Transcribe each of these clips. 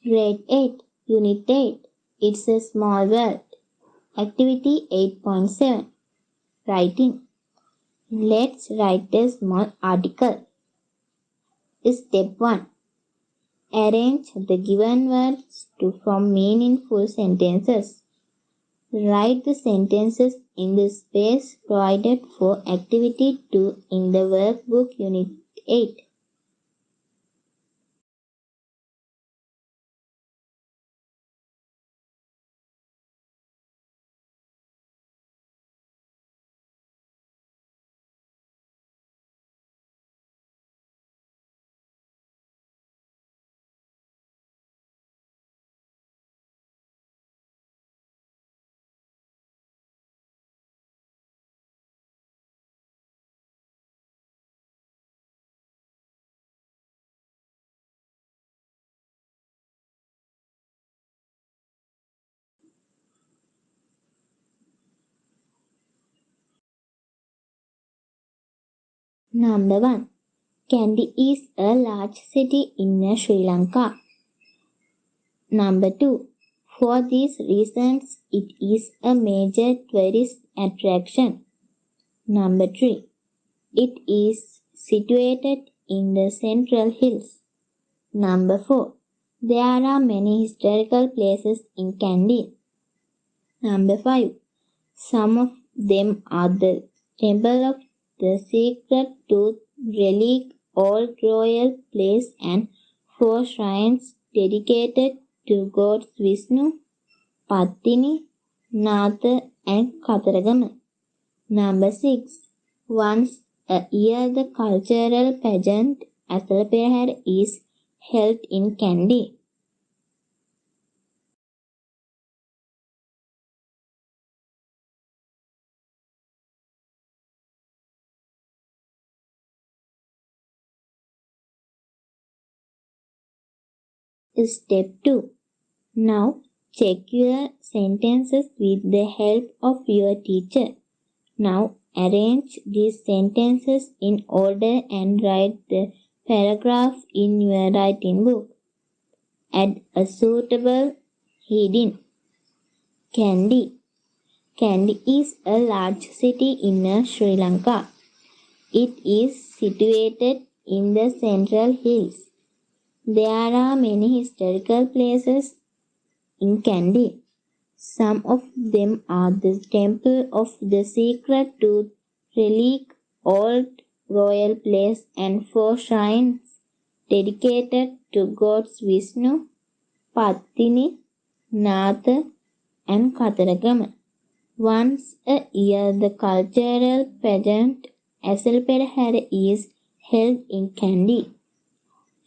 Grade 8, Unit 8. It's a Small World. Activity 8.7. Writing. Let's write a small article. Step 1. Arrange the given words to form meaningful sentences. Write the sentences in the space provided for Activity 2 in the Workbook Unit 8. Number 1. Kandy is a large city in Sri Lanka. Number 2. For these reasons, it is a major tourist attraction. Number 3. It is situated in the Central Hills. Number 4. There are many historical places in Kandy. Number 5. Some of them are the Temple of the Secret Tooth Relic, Old Royal Place, and 4 shrines dedicated to gods Vishnu, Pattini, Natha, and Kataragama. Number 6. Once a year, the cultural pageant Asalperahara is held in Kandy. Step 2. Now check your sentences with the help of your teacher. Now arrange these sentences in order and write the paragraph in your writing book. Add a suitable heading. Kandy. Kandy is a large city in Sri Lanka. It is situated in the Central Hills. There are many historical places in Kandy. Some of them are the Temple of the Secret Tooth Relic, Old Royal Place, and 4 shrines dedicated to gods Vishnu, Pattini, Natha, and Kataragama. Once a year, the cultural pageant Asalperahara is held in Kandy.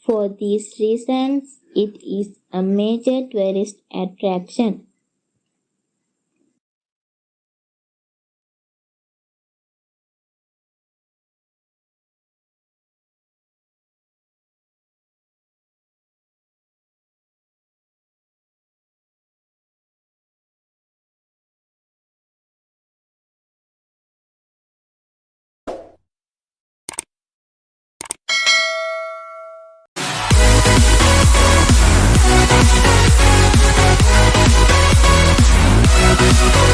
For these reasons, it is a major tourist attraction.